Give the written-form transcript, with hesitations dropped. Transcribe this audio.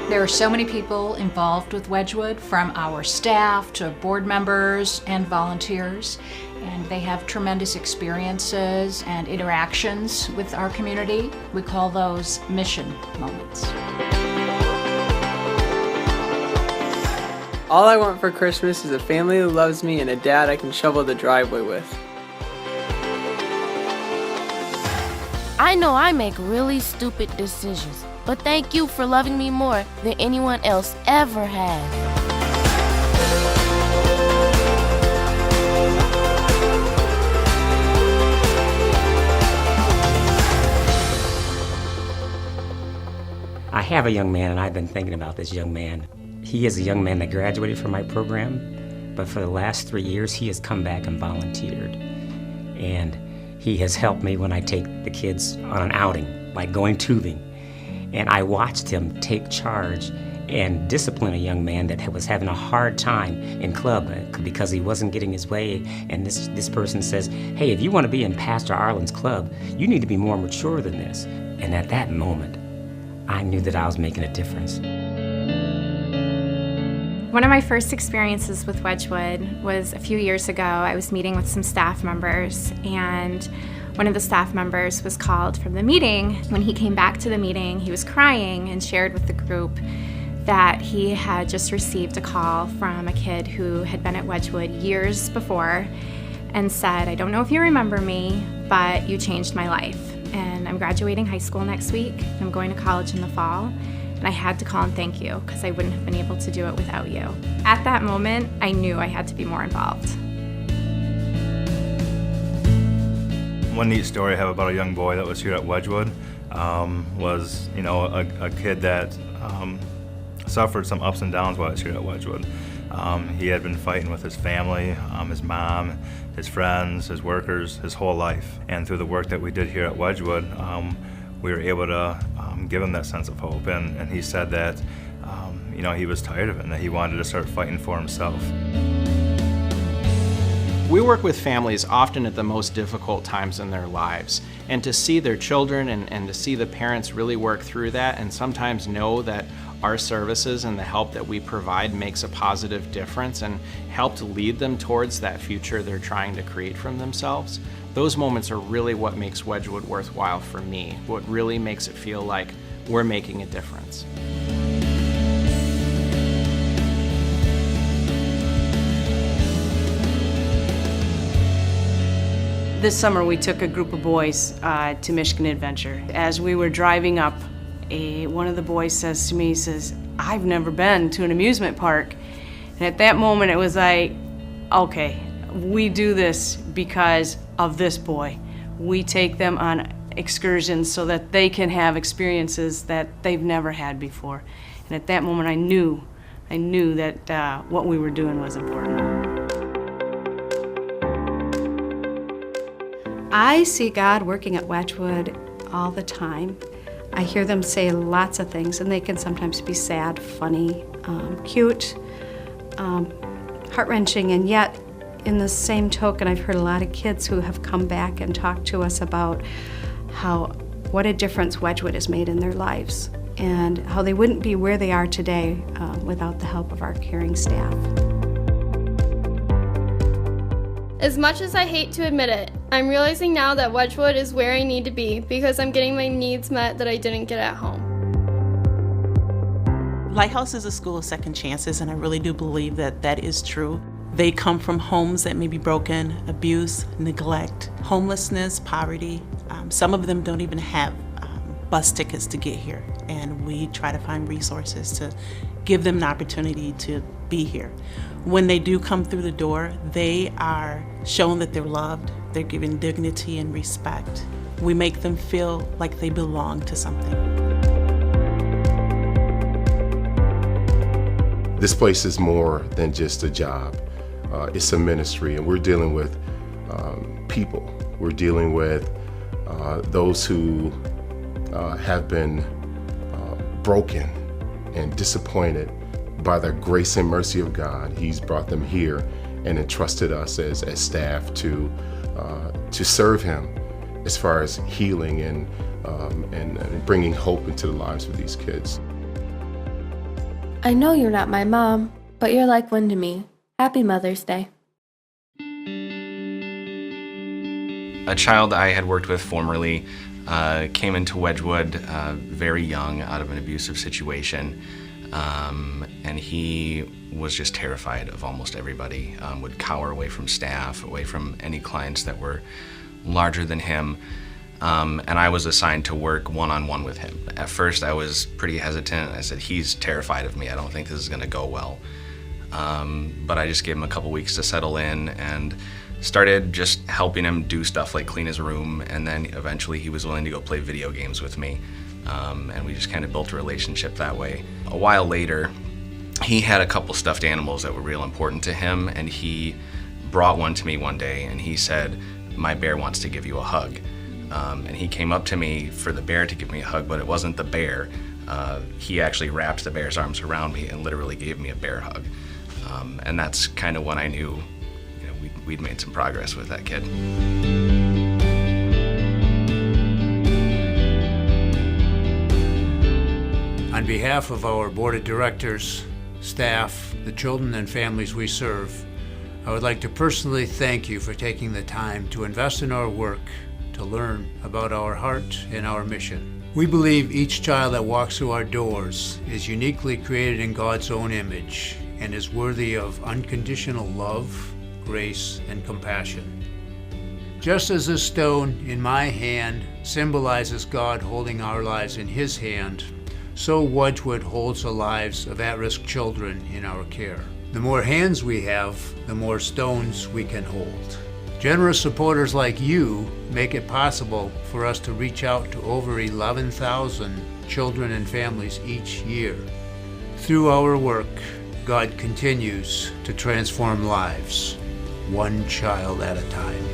There are so many people involved with Wedgwood, from our staff to board members and volunteers, and they have tremendous experiences and interactions with our community. We call those mission moments. All I want for Christmas is a family who loves me and a dad I can shovel the driveway with. I know I make really stupid decisions, but thank you for loving me more than anyone else ever has. I have a young man, and I've been thinking about this young man. He is a young man that graduated from my program, but for the last 3 years, he has come back and volunteered. And he has helped me when I take the kids on an outing, like going tubing. And I watched him take charge and discipline a young man that was having a hard time in club because he wasn't getting his way. And this person says, hey, if you want to be in Pastor Arlen's club, you need to be more mature than this. And at that moment, I knew that I was making a difference. One of my first experiences with Wedgwood was a few years ago. I was meeting with some staff members, and one of the staff members was called from the meeting. When he came back to the meeting, he was crying and shared with the group that he had just received a call from a kid who had been at Wedgwood years before and said, I don't know if you remember me, but you changed my life. And I'm graduating high school next week. I'm going to college in the fall. And I had to call and thank you because I wouldn't have been able to do it without you. At that moment, I knew I had to be more involved. One neat story I have about a young boy that was here at Wedgwood was, a kid that suffered some ups and downs while he was here at Wedgwood. He had been fighting with his family, his mom, his friends, his workers, his whole life. And through the work that we did here at Wedgwood, we were able to give him that sense of hope. And he said that, he was tired of it and that he wanted to start fighting for himself. We work with families often at the most difficult times in their lives, and to see their children and to see the parents really work through that and sometimes know that our services and the help that we provide makes a positive difference and help to lead them towards that future they're trying to create for themselves. Those moments are really what makes Wedgwood worthwhile for me, what really makes it feel like we're making a difference. This summer we took a group of boys to Michigan Adventure. As we were driving up, one of the boys says to me, he says, I've never been to an amusement park. And at that moment it was like, okay, we do this because of this boy. We take them on excursions so that they can have experiences that they've never had before. And at that moment I knew that what we were doing was important. I see God working at Wedgwood all the time. I hear them say lots of things, and they can sometimes be sad, funny, cute, heart-wrenching, and yet in the same token, I've heard a lot of kids who have come back and talked to us about what a difference Wedgwood has made in their lives and how they wouldn't be where they are today without the help of our caring staff. As much as I hate to admit it, I'm realizing now that Wedgwood is where I need to be because I'm getting my needs met that I didn't get at home. Lighthouse is a school of second chances, and I really do believe that that is true. They come from homes that may be broken, abuse, neglect, homelessness, poverty. Some of them don't even have bus tickets to get here, and we try to find resources to give them an opportunity to be here. When they do come through the door, they are shown that they're loved, they're given dignity and respect. We make them feel like they belong to something. This place is more than just a job. It's a ministry, and we're dealing with people. We're dealing with those who have been broken and disappointed by the grace and mercy of God. He's brought them here and entrusted us as staff to serve Him as far as healing and bringing hope into the lives of these kids. I know you're not my mom, but you're like one to me. Happy Mother's Day. A child I had worked with formerly came into Wedgwood very young out of an abusive situation, and he was just terrified of almost everybody, would cower away from staff, away from any clients that were larger than him, and I was assigned to work one-on-one with him. At first I was pretty hesitant. I said, he's terrified of me, I don't think this is going to go well. But I just gave him a couple weeks to settle in and started just helping him do stuff like clean his room, and then eventually he was willing to go play video games with me, and we just kind of built a relationship that way. A while later, he had a couple stuffed animals that were real important to him, and he brought one to me one day and he said, "My bear wants to give you a hug." And he came up to me for the bear to give me a hug, but it wasn't the bear. He actually wrapped the bear's arms around me and literally gave me a bear hug. And that's kind of when I knew we'd made some progress with that kid. On behalf of our board of directors, staff, the children and families we serve, I would like to personally thank you for taking the time to invest in our work, to learn about our heart and our mission. We believe each child that walks through our doors is uniquely created in God's own image and is worthy of unconditional love, grace, and compassion. Just as the stone in my hand symbolizes God holding our lives in His hand, so Wedgwood holds the lives of at-risk children in our care. The more hands we have, the more stones we can hold. Generous supporters like you make it possible for us to reach out to over 11,000 children and families each year. Through our work, God continues to transform lives, one child at a time.